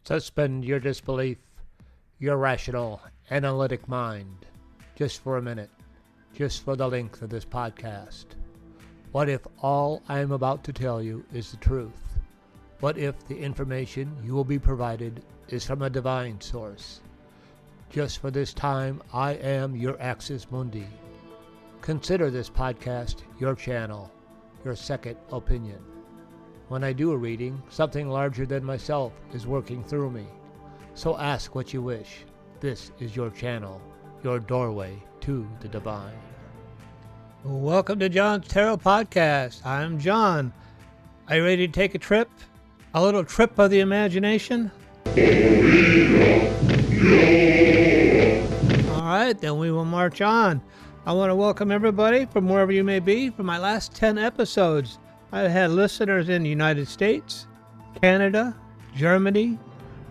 Suspend your disbelief, your rational, analytic mind, just for a minute, just for the length of this podcast. What if all I am about to tell you is the truth? What if the information you will be provided is from a divine source? Just for this time, I am your Axis Mundi. Consider this podcast your channel, your second opinion. When I do a reading, something larger than myself is working through me. So ask what you wish. This is your channel, your doorway to the divine. Welcome to John's Tarot Podcast. I'm John. Are you ready to take a trip? A little trip of the imagination? All right, then we will march on. I want to welcome everybody from wherever you may be. For my last 10 episodes, I've had listeners in the United States, Canada, Germany,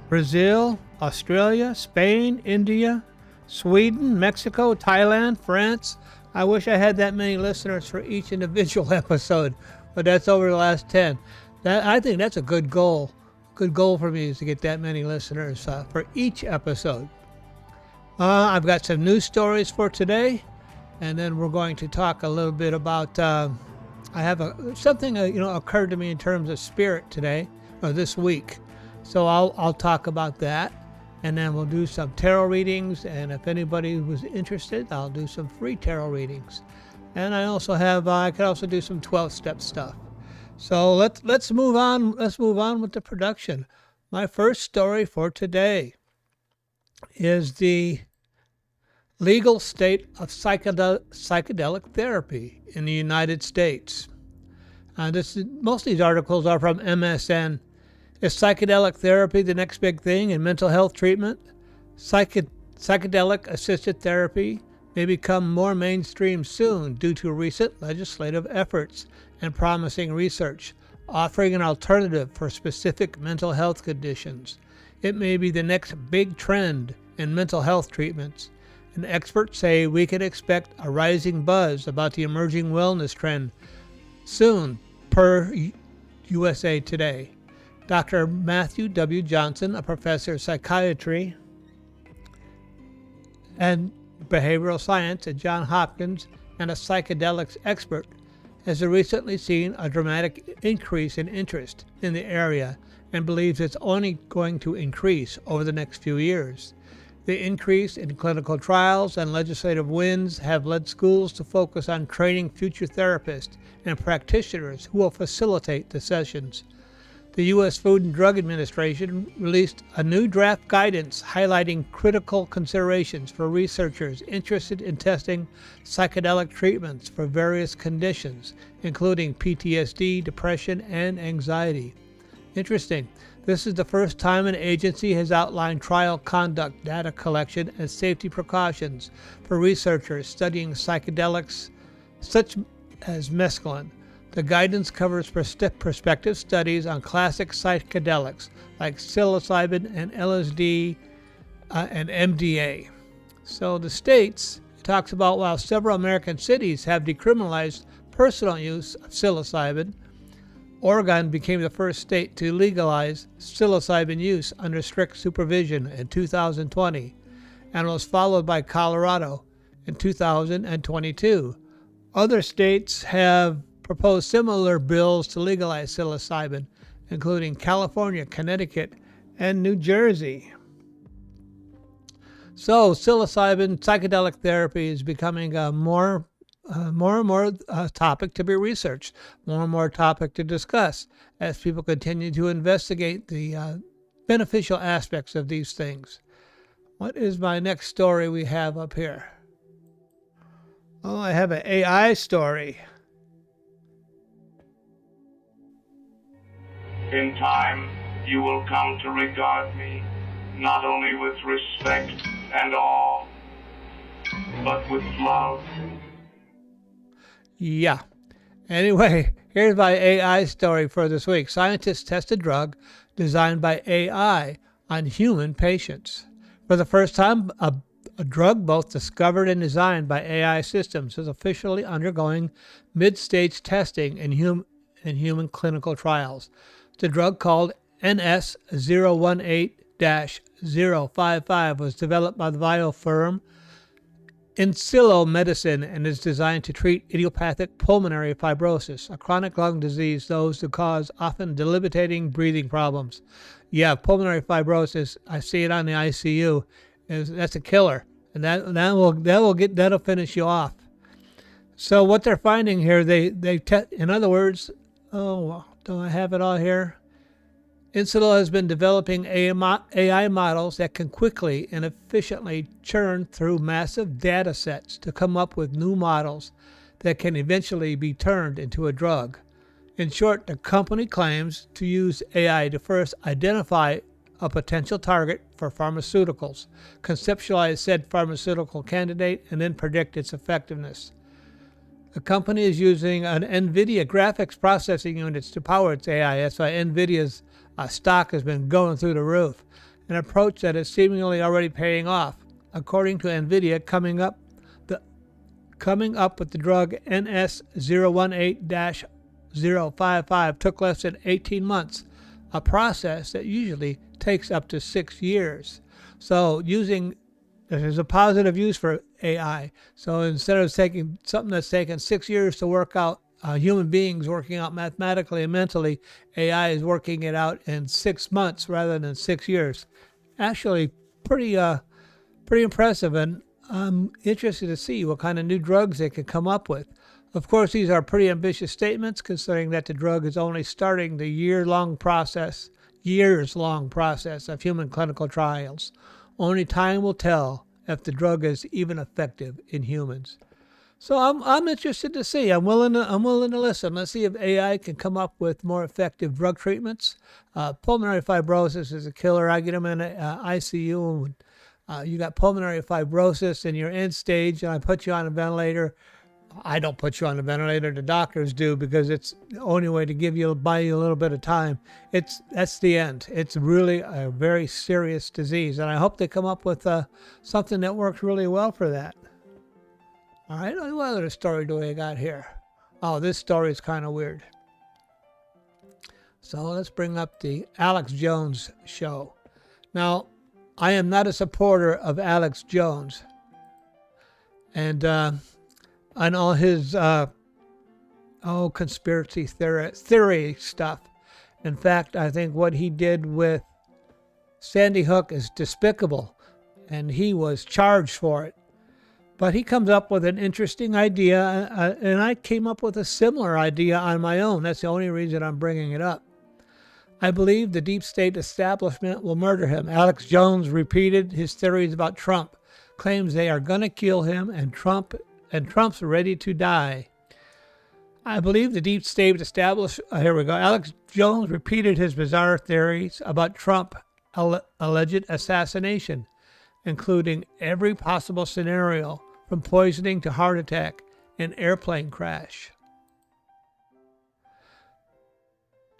Brazil, Australia, Spain, India, Sweden, Mexico, Thailand, France. I wish I had that many listeners for each individual episode, but that's over the last 10. I think that's a good goal. Good goal for me is to get that many listeners for each episode. I've got some news stories for today, and then we're going to talk a little bit about I have something occurred to me in terms of spirit today, or this week. So I'll talk about that, and then we'll do some tarot readings, and if anybody was interested, I'll do some free tarot readings. And I also have I could also do some 12-step stuff. So let's move on. Let's move on with the production. My first story for today is the legal state of psychedelic therapy in the United States. Most of these articles are from MSN. Is psychedelic therapy the next big thing in mental health treatment? Psychedelic-assisted therapy may become more mainstream soon due to recent legislative efforts and promising research, offering an alternative for specific mental health conditions. It may be the next big trend in mental health treatments. And experts say we can expect a rising buzz about the emerging wellness trend soon, per USA Today. Dr. Matthew W. Johnson, a professor of psychiatry and behavioral science at Johns Hopkins and a psychedelics expert, has recently seen a dramatic increase in interest in the area and believes it's only going to increase over the next few years. The increase in clinical trials and legislative wins have led schools to focus on training future therapists and practitioners who will facilitate the sessions. The U.S. Food and Drug Administration released a new draft guidance highlighting critical considerations for researchers interested in testing psychedelic treatments for various conditions, including PTSD, depression, and anxiety. Interesting. This is the first time an agency has outlined trial conduct, data collection, and safety precautions for researchers studying psychedelics such as mescaline. The guidance covers prospective studies on classic psychedelics like psilocybin and LSD and MDA. So the states, it talks about while several American cities have decriminalized personal use of psilocybin, Oregon became the first state to legalize psilocybin use under strict supervision in 2020 and was followed by Colorado in 2022. Other states have proposed similar bills to legalize psilocybin, including California, Connecticut, and New Jersey. So psilocybin psychedelic therapy is becoming a more and more topic to be researched, more and more topic to discuss as people continue to investigate the beneficial aspects of these things. What is my next story we have up here? Oh, I have an AI story. In time, you will come to regard me not only with respect and awe, but with love. Yeah. Anyway, here's my AI story for this week. Scientists test a drug designed by AI on human patients. For the first time, a drug both discovered and designed by AI systems is officially undergoing mid-stage testing in human clinical trials. The drug called NS018 055 was developed by the bio firm Insilo Medicine and is designed to treat idiopathic pulmonary fibrosis, a chronic lung disease those who cause often debilitating breathing problems. Yeah, pulmonary fibrosis, I see it on the ICU, that's a killer, and that'll finish you off. So what they're finding here, in other words, do I have it all here? Insilo has been developing AI models that can quickly and efficiently churn through massive data sets to come up with new models that can eventually be turned into a drug. In short, the company claims to use AI to first identify a potential target for pharmaceuticals, conceptualize said pharmaceutical candidate, and then predict its effectiveness. The company is using an NVIDIA graphics processing units to power its AI. That's why NVIDIA's stock has been going through the roof, an approach that is seemingly already paying off. According to NVIDIA, coming up with the drug NS018-055 took less than 18 months, a process that usually takes up to 6 years. So there's a positive use for AI. So instead of taking something that's taken 6 years to work out, human beings working out mathematically and mentally, AI is working it out in 6 months rather than 6 years. Actually, pretty impressive, and I'm interested to see what kind of new drugs they can come up with. Of course, these are pretty ambitious statements, considering that the drug is only starting the years-long process of human clinical trials. Only time will tell if the drug is even effective in humans. So I'm interested to see. I'm willing to listen. Let's see if AI can come up with more effective drug treatments. Pulmonary fibrosis is a killer. I get them in ICU. And, you got pulmonary fibrosis in your end stage, and I put you on a ventilator. I don't put you on a ventilator. The doctors do, because it's the only way to buy you a little bit of time. That's the end. It's really a very serious disease, and I hope they come up with something that works really well for that. All right, what other story do we got here? Oh, this story is kind of weird. So let's bring up the Alex Jones show. Now, I am not a supporter of Alex Jones and all his conspiracy theory stuff. In fact, I think what he did with Sandy Hook is despicable, and he was charged for it. But he comes up with an interesting idea, and I came up with a similar idea on my own. That's the only reason I'm bringing it up. I believe the deep state establishment will murder him. Alex Jones repeated his theories about Trump, claims they are going to kill him, and Trump's ready to die. I believe the deep state here we go. Alex Jones repeated his bizarre theories about Trump alleged assassination, including every possible scenario, from poisoning to heart attack and airplane crash.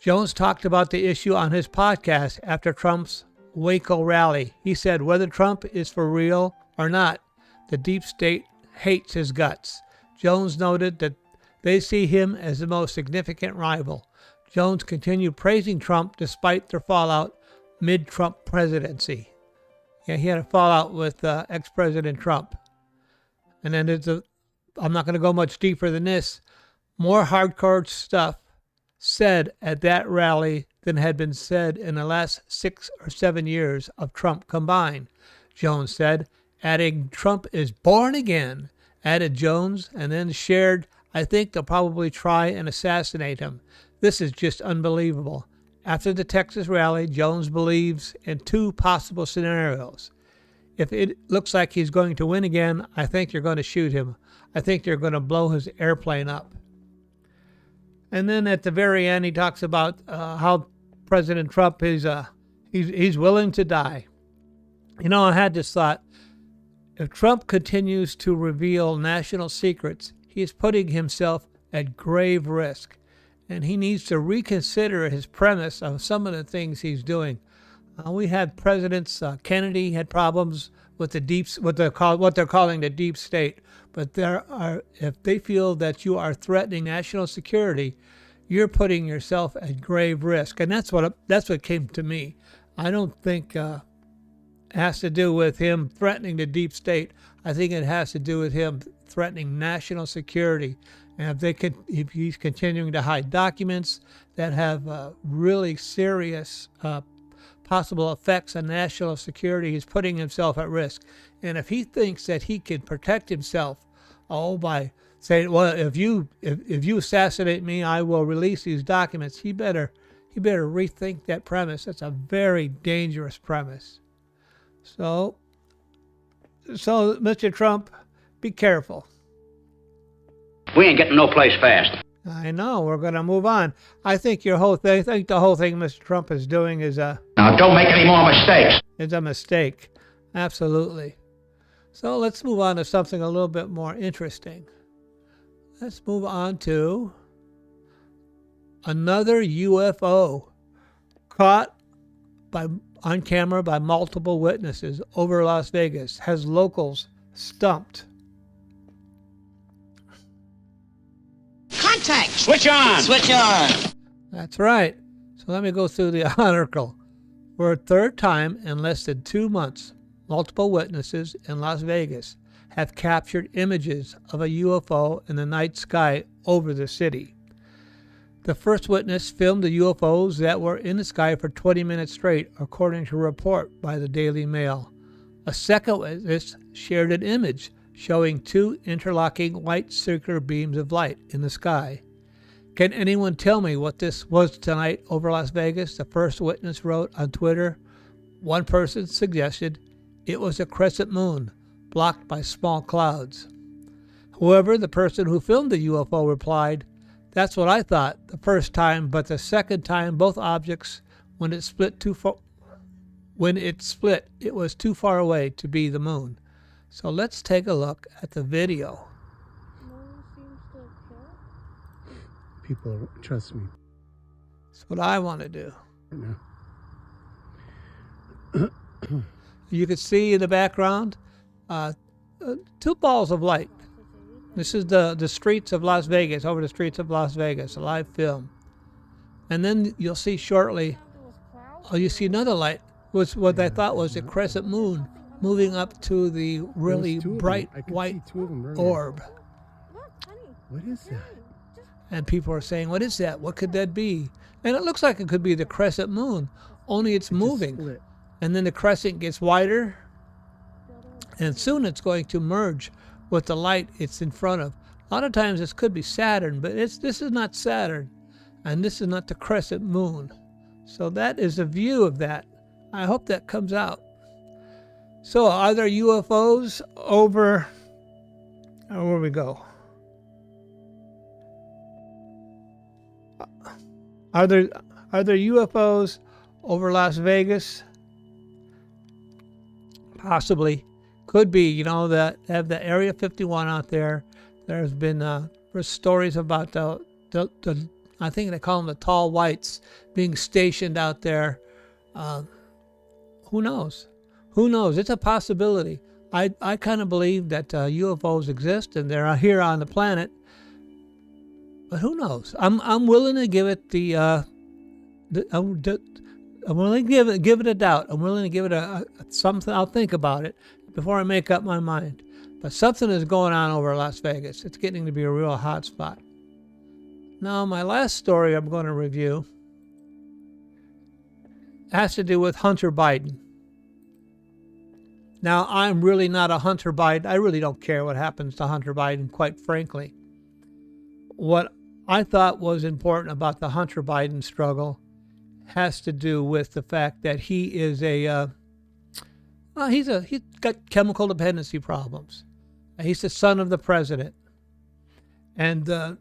Jones talked about the issue on his podcast after Trump's Waco rally. He said whether Trump is for real or not, the deep state hates his guts. Jones noted that they see him as the most significant rival. Jones continued praising Trump despite their fallout mid-Trump presidency. Yeah, he had a fallout with ex-President Trump. And then I'm not going to go much deeper than this. More hardcore stuff said at that rally than had been said in the last 6 or 7 years of Trump combined, Jones said, adding, Trump is born again, added Jones, and then shared, I think they'll probably try and assassinate him. This is just unbelievable. After the Texas rally, Jones believes in 2 possible scenarios. If it looks like he's going to win again, I think you're going to shoot him. I think they're going to blow his airplane up. And then at the very end, he talks about how President Trump is he's willing to die. You know, I had this thought. If Trump continues to reveal national secrets, he is putting himself at grave risk, and he needs to reconsider his premise of some of the things he's doing. We had presidents. Kennedy had problems with what they're calling the deep state. But if they feel that you are threatening national security, you're putting yourself at grave risk, and that's what came to me. I don't think has to do with him threatening the deep state. I think it has to do with him threatening national security. And if he's continuing to hide documents that have really serious possible effects on national security, he's putting himself at risk. And if he thinks that he can protect himself, by saying, well, if you assassinate me, I will release these documents, he better rethink that premise. That's a very dangerous premise. So Mr. Trump, be careful. We ain't getting no place fast. I know. We're going to move on. I think the whole thing Mr. Trump is doing is Now, don't make any more mistakes. It's a mistake. Absolutely. So let's move on to something a little bit more interesting. Let's move on to another UFO caught on camera by multiple witnesses over Las Vegas has locals stumped. Contact! Switch on! Switch on! That's right. So let me go through the article. For a third time in less than 2 months, multiple witnesses in Las Vegas have captured images of a UFO in the night sky over the city. The first witness filmed the UFOs that were in the sky for 20 minutes straight, according to a report by the Daily Mail. A second witness shared an image showing 2 interlocking white circular beams of light in the sky. Can anyone tell me what this was tonight over Las Vegas? The first witness wrote on Twitter. One person suggested it was a crescent moon, blocked by small clouds. However, the person who filmed the UFO replied, "That's what I thought the first time, but the second time both objects, when it split, it was too far away to be the moon." So let's take a look at the video. People, trust me. That's what I want to do. No. You can see in the background 2 balls of light. This is the streets of Las Vegas, over the streets of Las Vegas, a live film. And then you'll see shortly, you see another light, was what I thought was a crescent moon moving up to the really bright white orb. What is that? And people are saying, what is that? What could that be? And it looks like it could be the crescent moon, only it's moving. And then the crescent gets wider, and soon it's going to merge with the light it's in front of. A lot of times this could be Saturn, but this is not Saturn, and this is not the crescent moon. So that is a view of that. I hope that comes out. So are there UFOs over, where we go? Are there UFOs over Las Vegas? Possibly. Could be, that have the Area 51 out there. There's been stories about the I think they call them the tall whites being stationed out there. Who knows? Who knows? It's a possibility. I kind of believe that UFOs exist and they're here on the planet. But who knows? I'm willing to give it I'm willing to give it a doubt. I'm willing to give it something. I'll think about it before I make up my mind. But something is going on over Las Vegas. It's getting to be a real hot spot. Now, my last story I'm going to review has to do with Hunter Biden. Now, I'm really not a Hunter Biden. I really don't care what happens to Hunter Biden, quite frankly. What I thought was important about the Hunter Biden struggle has to do with the fact that he is he's got chemical dependency problems. He's the son of the president. And the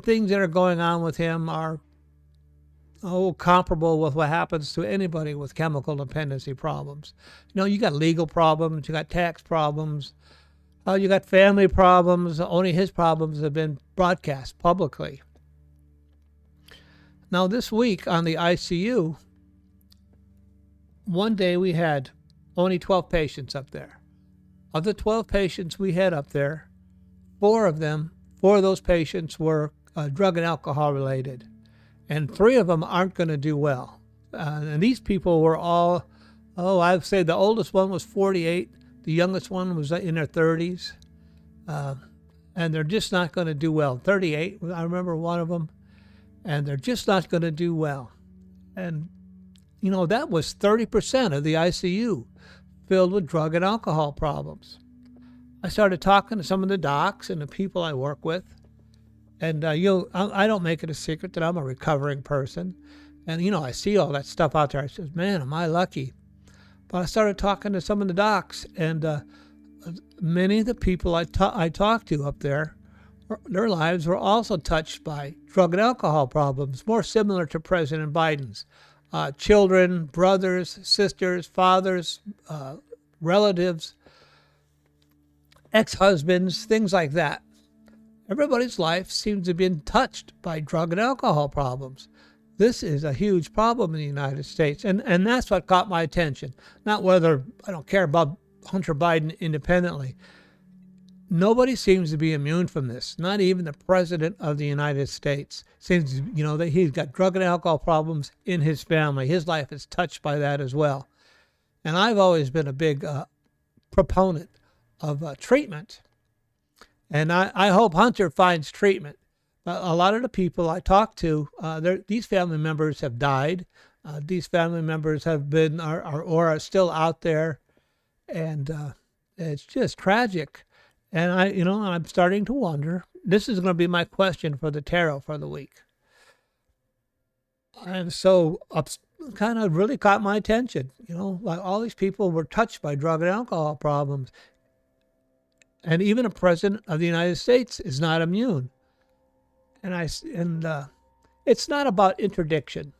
things that are going on with him are comparable with what happens to anybody with chemical dependency problems. You got legal problems, you got tax problems, you got family problems. Only his problems have been broadcast publicly. Now, this week on the ICU, one day we had only 12 patients up there. Of the 12 patients we had up there, 4 of those patients were drug and alcohol related. And 3 of them aren't going to do well. And these people were all Oh, I would say the oldest one was 48. The youngest one was in their 30s. And they're just not going to do well. 38, I remember one of them. And they're just not going to do well. And, that was 30% of the ICU filled with drug and alcohol problems. I started talking to some of the docs and the people I work with. And, I don't make it a secret that I'm a recovering person. And, I see all that stuff out there. I says, man, am I lucky? But I started talking to some of the docs, and many of the people I talked to up there, their lives were also touched by drug and alcohol problems, more similar to President Biden's. Children, brothers, sisters, fathers, relatives, ex-husbands, things like that. Everybody's life seems to have been touched by drug and alcohol problems. This is a huge problem in the United States, and that's what caught my attention. Not whether I don't care about Hunter Biden independently. Nobody seems to be immune from this, not even the President of the United States. Seems, that he's got drug and alcohol problems in his family. His life is touched by that as well. And I've always been a big proponent of treatment. And I hope Hunter finds treatment. A lot of the people I talk to, these family members have died. These family members have been or are still out there, and it's just tragic. And I'm starting to wonder. This is going to be my question for the tarot for the week. And so, kind of really caught my attention. Like all these people were touched by drug and alcohol problems, and even a president of the United States is not immune. And it's not about interdiction.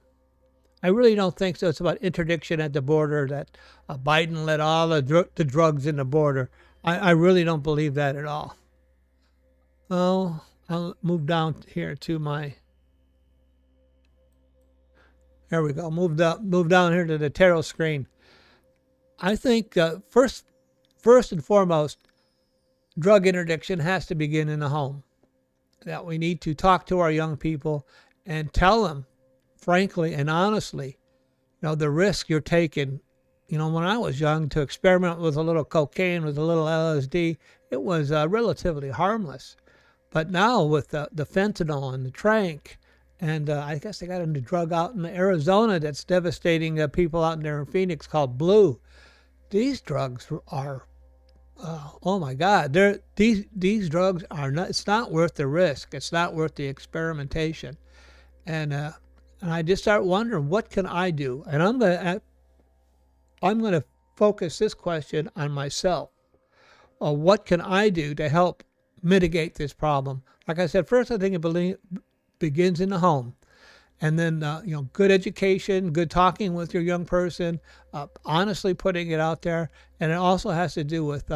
I really don't think so. It's about interdiction at the border, that Biden let all the drugs in the border. I really don't believe that at all. Oh, I'll move down here to my... There we go. Move down here to the tarot screen. I think first and foremost, drug interdiction has to begin in the home. That we need to talk to our young people and tell them, frankly and honestly, the risk you're taking. When I was young, to experiment with a little cocaine, with a little LSD, it was relatively harmless. But now with the fentanyl and the tranq, and I guess they got a new drug out in Arizona that's devastating people out there in Phoenix called Blue. These drugs are... oh my God! These drugs are not. It's not worth the risk. It's not worth the experimentation, and I just start wondering, what can I do? And I'm gonna focus this question on myself. What can I do to help mitigate this problem? Like I said, first I think it begins in the home, and then good education, good talking with your young person, honestly putting it out there, and it also has to do with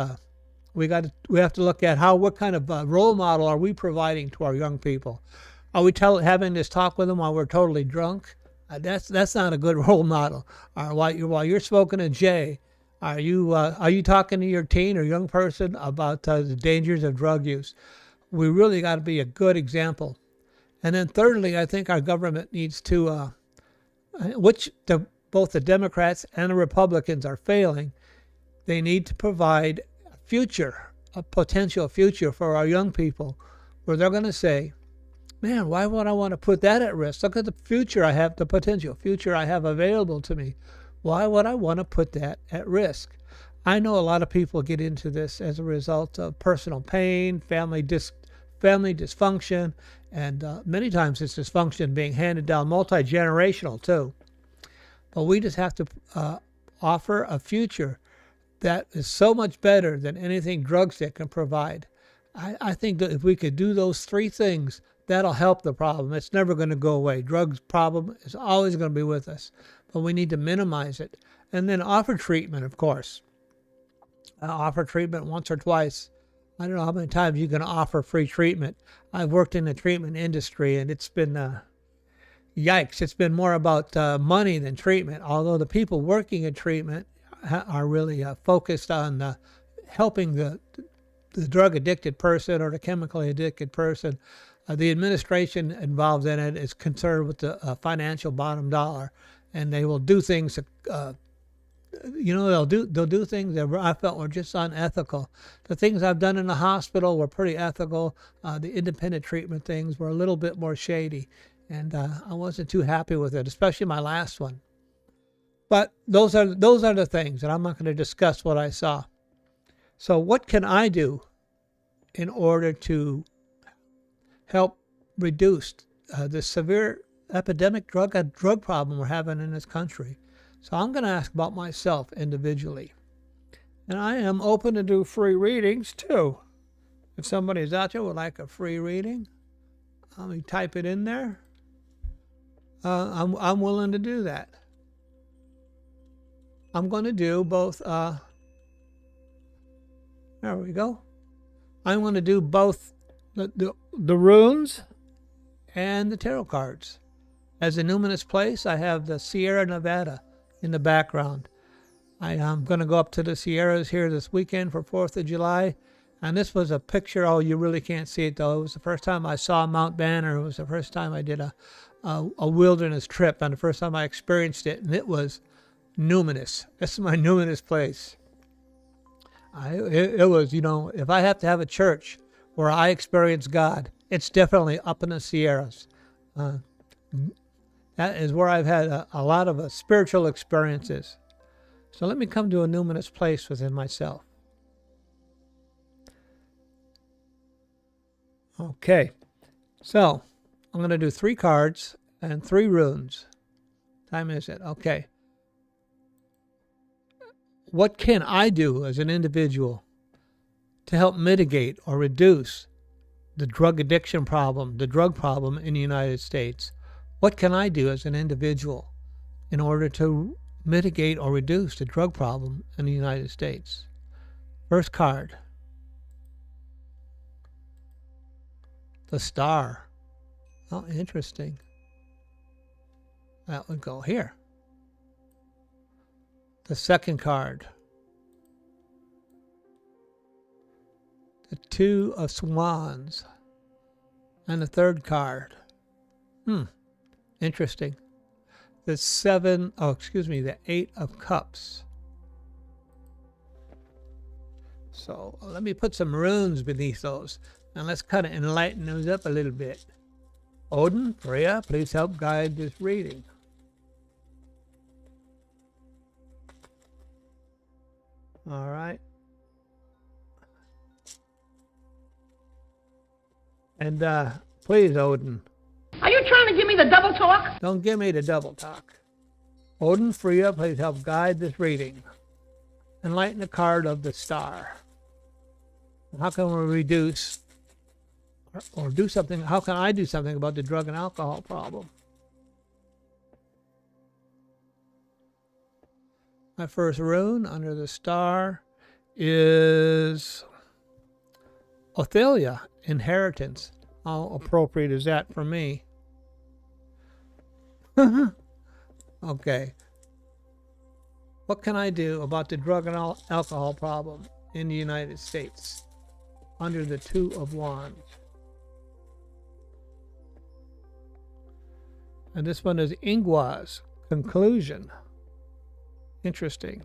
we have to look at what kind of role model are we providing to our young people. Are we having this talk with them while we're totally drunk? That's not a good role model. While you're smoking a J, are you talking to your teen or young person about the dangers of drug use? We really got to be a good example. And then thirdly, I think our government needs to, both the Democrats and the Republicans are failing. They need to provide a potential future for our young people, where they're going to say, man, why would I want to put that at risk? Look at the future I have, the potential future I have available to me. Why would I want to put that at risk? I know a lot of people get into this as a result of personal pain, family dysfunction, and many times it's dysfunction being handed down multi-generational too. But we just have to offer a future that is so much better than anything drugs that can provide. I think that if we could do those three things, that'll help the problem. It's never going to go away. Drugs problem is always going to be with us, but we need to minimize it. And then offer treatment, of course. Offer treatment once or twice. I don't know how many times you can offer free treatment. I've worked in the treatment industry, and it's been, yikes. It's been more about money than treatment, although the people working in treatment are really focused on helping the drug-addicted person or the chemically addicted person. The administration involved in it is concerned with the financial bottom dollar, and they will do things they'll do things that I felt were just unethical. The things I've done in the hospital were pretty ethical. The independent treatment things were a little bit more shady, and I wasn't too happy with it, especially my last one. But those are the things, and I'm not going to discuss what I saw. So what can I do in order to help reduce the severe epidemic drug problem we're having in this country? So I'm going to ask about myself individually. And I am open to do free readings too. If somebody's out there would like a free reading, let me type it in there. I'm willing to do that. I'm going to do both. There we go. I'm going to do both the runes and the tarot cards. As a numinous place, I have the Sierra Nevada in the background. I am going to go up to the Sierras here this weekend for 4th of July. And this was a picture. Oh, you really can't see it, though. It was the first time I saw Mount Banner. It was the first time I did a wilderness trip, and the first time I experienced it. And it was numinous. This is my numinous place. It was, if I have to have a church where I experience God, it's definitely up in the Sierras. That is where I've had a lot of spiritual experiences. So let me come to a numinous place within myself. Okay, so I'm going to do 3 cards and 3 runes. Time is it? Okay. What can I do as an individual to help mitigate or reduce the drug addiction problem, the drug problem in the United States? What can I do as an individual in order to mitigate or reduce the drug problem in the United States? First card. The Star. Oh, interesting. That would go here. The second card. The 2 of Swans. And the third card. Interesting. The 8 of Cups. So let me put some runes beneath those. And let's kind of enlighten those up a little bit. Odin, Freya, please help guide this reading. All right. And please, Odin. Are you trying to give me the double talk? Don't give me the double talk. Odin, Freya, please help guide this reading. Enlighten the card of the Star. How can we reduce or do something? How can I do something about the drug and alcohol problem? My first rune under the Star is Othalia, Inheritance. How appropriate is that for me? Okay. What can I do about the drug and alcohol problem in the United States under the 2 of Wands? And this one is Ingwa's Conclusion. Interesting.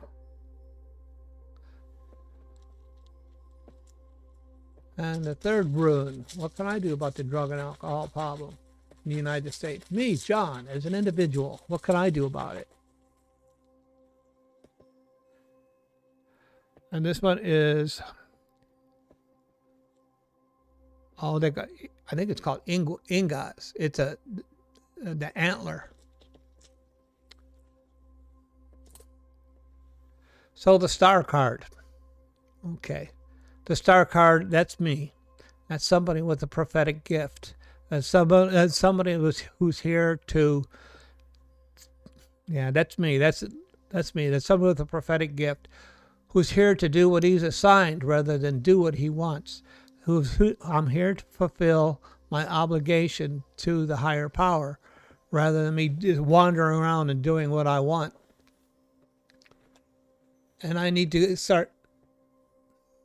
And the third rune, what can I do about the drug and alcohol problem in the United States? Me, John, as an individual, what can I do about it? And this one is, I think it's called Ingas. It's the antler. So the Star card. Okay. The Star card, that's me. That's somebody with a prophetic gift. That's somebody who's here to, that's me. That's me. That's someone with a prophetic gift who's here to do what he's assigned rather than do what he wants. I'm here to fulfill my obligation to the higher power rather than me just wandering around and doing what I want. And I need to start.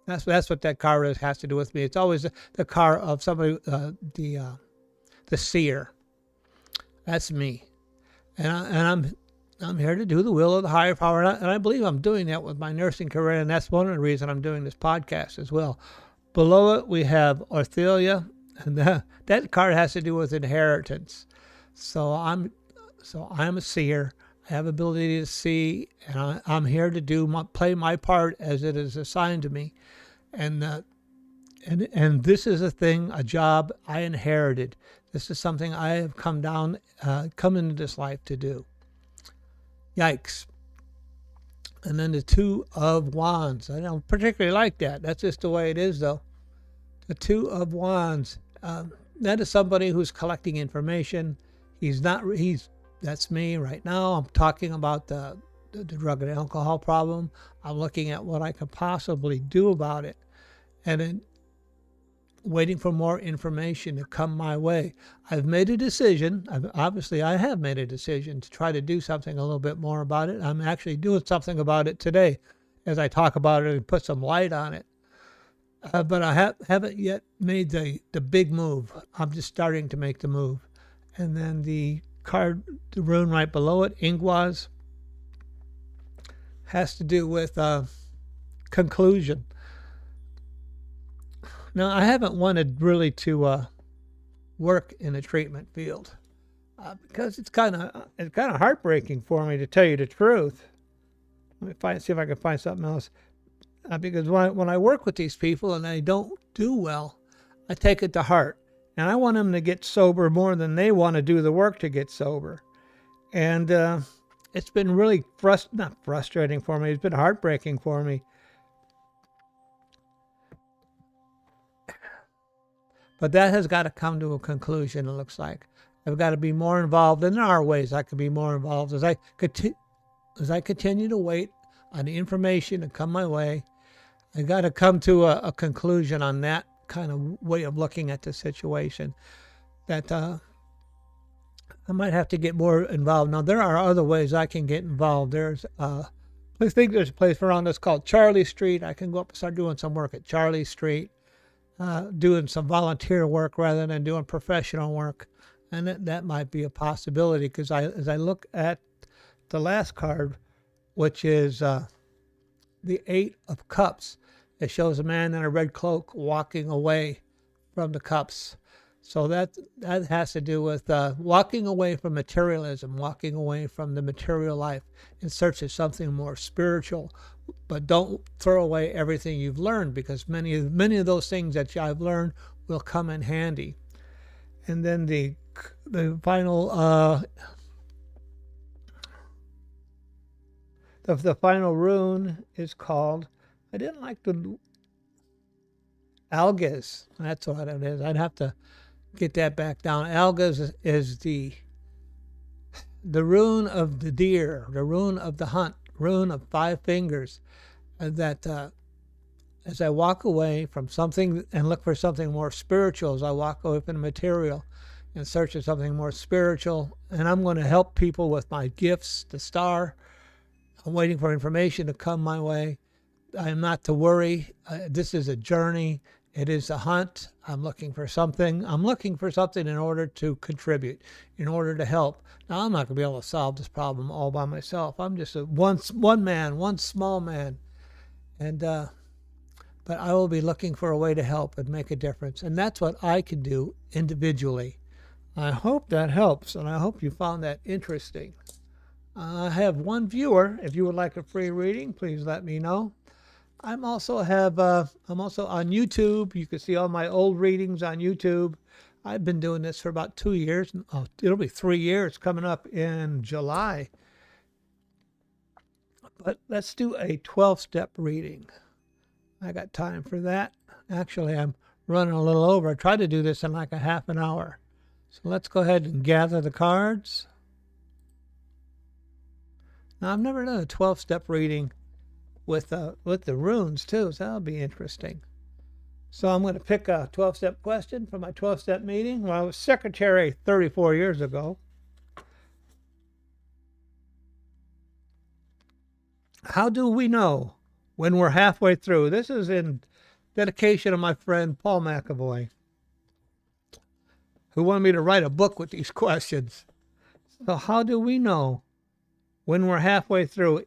That's what that card has to do with me. It's always the card of somebody, the seer. That's me, and I'm here to do the will of the higher power, and I believe I'm doing that with my nursing career, and that's one of the reasons I'm doing this podcast as well. Below it, we have Orthelia, and that card has to do with inheritance. So I'm a seer. I have ability to see, and I'm here to play my part as it is assigned to me, and this is a job I inherited. This is something I have come into this life to do. Yikes. And then the Two of Wands. I don't particularly like that. That's just the way it is, though. The Two of Wands. That is somebody who's collecting information. That's me right now. I'm talking about the drug and alcohol problem. I'm looking at what I could possibly do about it. And then waiting for more information to come my way. I've made a decision. I have made a decision to try to do something a little bit more about it. I'm actually doing something about it today as I talk about it and put some light on it. But I haven't yet made the big move. I'm just starting to make the move. And then the rune right below it, Ingwaz, has to do with conclusion. Now, I haven't wanted really to work in the treatment field because it's kind of heartbreaking for me, to tell you the truth. Let me see if I can find something else. Because when I work with these people and they don't do well, I take it to heart. And I want them to get sober more than they want to do the work to get sober. And it's been really not frustrating for me. It's been heartbreaking for me. But that has got to come to a conclusion, it looks like. I've got to be more involved, and there are ways I could be more involved as I continue to wait on the information to come my way. I got to come to a conclusion on that kind of way of looking at the situation. That I might have to get more involved. Now, there are other ways I can get involved. I think there's a place around us called Charlie Street. I can go up and start doing some work at Charlie Street. Doing some volunteer work rather than doing professional work. And that might be a possibility, because as I look at the last card, which is the Eight of Cups, it shows a man in a red cloak walking away from the cups. So that has to do with walking away from materialism, walking away from the material life in search of something more spiritual. But don't throw away everything you've learned, because many of those things that I've learned will come in handy. And then the final the final rune is called, I didn't like the Algas. That's what it is. I'd have to get that back down. Algas is the rune of the deer, the rune of the hunt, rune of 5 fingers. That as I walk away from something and look for something more spiritual, as I walk away from the material in search of something more spiritual, and I'm going to help people with my gifts, the star. I'm waiting for information to come my way. I'm not to worry. This is a journey. It is a hunt. I'm looking for something. I'm looking for something in order to contribute, in order to help. Now, I'm not going to be able to solve this problem all by myself. I'm just one small man. And but I will be looking for a way to help and make a difference. And that's what I can do individually. I hope that helps, and I hope you found that interesting. I have one viewer. If you would like a free reading, please let me know. I'm also on YouTube. You can see all my old readings on YouTube. I've been doing this for about 2 years. It'll be 3 years coming up in July. But let's do a 12-step reading. I got time for that. Actually, I'm running a little over. I tried to do this in like a half an hour. So let's go ahead and gather the cards. Now, I've never done a 12-step reading with the runes, too, so that'll be interesting. So I'm going to pick a 12-step question for my 12-step meeting. Well, I was secretary 34 years ago. How do we know when we're halfway through? This is in dedication of my friend Paul McAvoy, who wanted me to write a book with these questions. So how do we know when we're halfway through.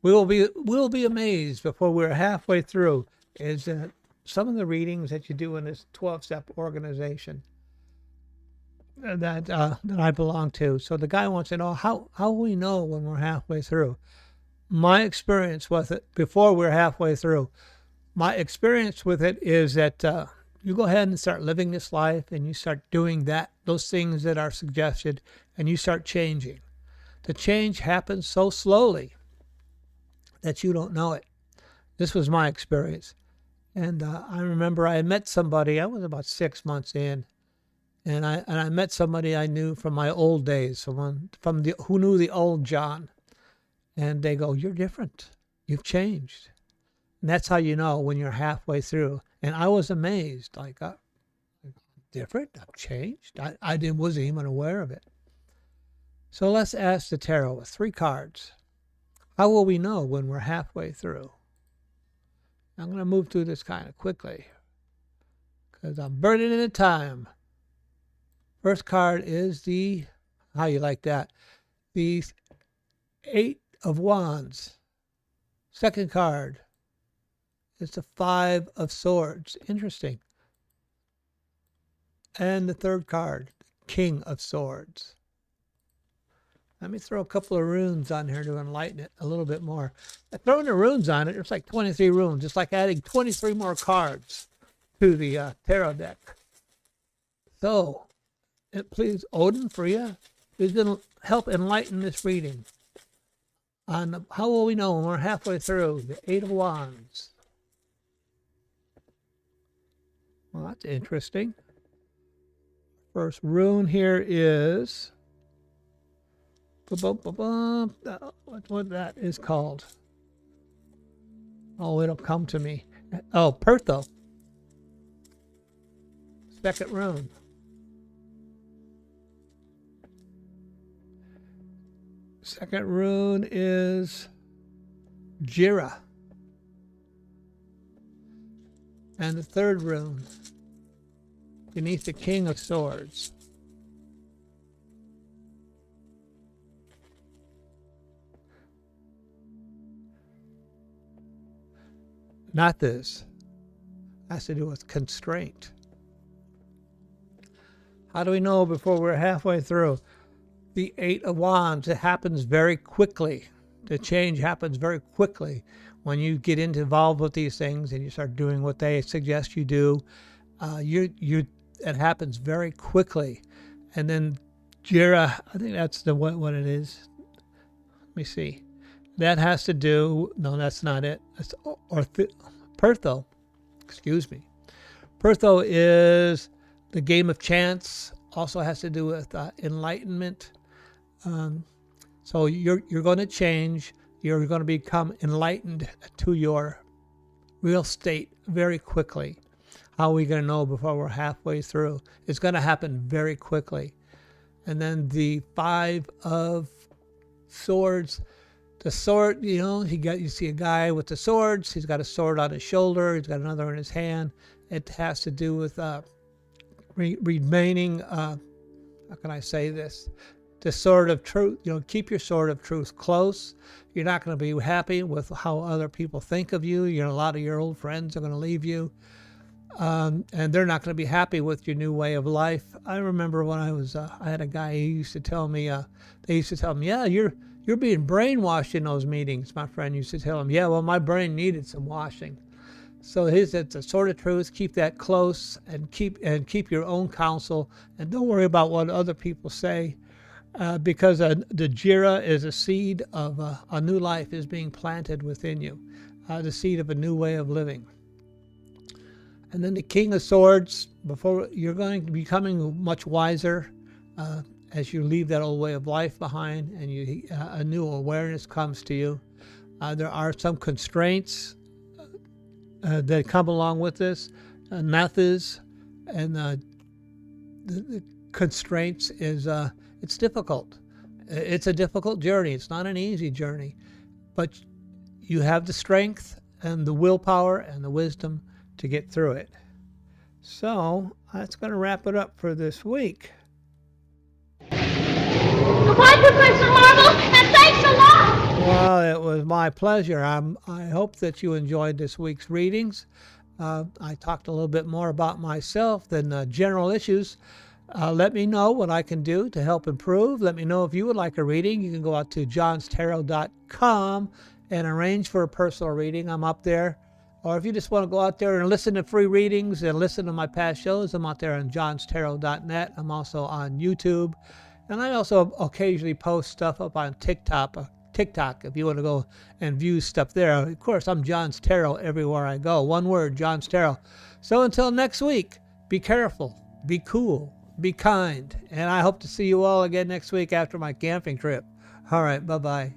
We'll be amazed before we're halfway through. Is some of the readings that you do in this 12-step organization that I belong to. So the guy wants to know how will we know when we're halfway through. My experience with it before we're halfway through. My experience with it is that you go ahead and start living this life, and you start doing those things that are suggested, and you start changing. The change happens so slowly that you don't know it. This was my experience. And I remember I met somebody, I was about 6 months in, and I met somebody I knew from my old days, someone who knew the old John. And they go, "You're different. You've changed." And that's how you know when you're halfway through. And I was amazed, like, different? I've changed? I wasn't even aware of it. So let's ask the tarot with 3 cards. How will we know when we're halfway through? I'm going to move through this kind of quickly because I'm burning into time. First card is how you like that? The 8 of Wands. Second card is the 5 of Swords. Interesting. And the third card, King of Swords. Let me throw a couple of runes on here to enlighten it a little bit more. Throwing the runes on it, it's like 23 runes. It's like adding 23 more cards to the tarot deck. So, please, Odin, Freya, is going to help enlighten this reading. On how will we know when we're halfway through? The 8 of Wands. Well, that's interesting. First rune here is what that is called. Oh, it'll come to me. Oh, Pertho. Second rune. Second rune is Jira. And the third rune, beneath the King of Swords. Not this. Has to do with constraint. How do we know before we're halfway through? The 8 of Wands, it happens very quickly. The change happens very quickly when you get involved with these things and you start doing what they suggest you do. It happens very quickly. And then Jira, I think that's what it is. Let me see. That has to do, no, that's not it. That's Pertho, excuse me. Pertho is the game of chance, also has to do with enlightenment. So you're going to change. You're going to become enlightened to your real state very quickly. How are we going to know before we're halfway through? It's going to happen very quickly. And then the 5 of Swords. The sword, you see a guy with the swords. He's got a sword on his shoulder. He's got another in his hand. It has to do with remaining, how can I say this? The sword of truth. Keep your sword of truth close. You're not going to be happy with how other people think of you. A lot of your old friends are going to leave you. And they're not going to be happy with your new way of life. I remember when I had a guy, he used to tell me, yeah, you're being brainwashed in those meetings. My friend used to tell him, yeah, well, my brain needed some washing. So it's a sword of truth. Keep that close and keep your own counsel, and don't worry about what other people say, because the Jira is a seed of a new life is being planted within you, the seed of a new way of living. And then the King of Swords, before you're going to be becoming much wiser as you leave that old way of life behind, and a new awareness comes to you. There are some constraints that come along with this, methods, and the constraints is it's difficult. It's a difficult journey. It's not an easy journey, but you have the strength and the willpower and the wisdom to get through it. So that's going to wrap it up for this week. What? Professor Marvel, and thanks a lot. Well, it was my pleasure. I hope that you enjoyed this week's readings. I talked a little bit more about myself than general issues. Let me know what I can do to help improve. Let me know if you would like a reading. You can go out to JohnsTarot.com and arrange for a personal reading. I'm up there. Or if you just want to go out there and listen to free readings and listen to my past shows, I'm out there on JohnsTarot.net. I'm also on YouTube. And I also occasionally post stuff up on TikTok if you want to go and view stuff there. Of course, I'm John's Tarot everywhere I go. One word, John's Tarot. So until next week, be careful, be cool, be kind. And I hope to see you all again next week after my camping trip. All right, bye-bye.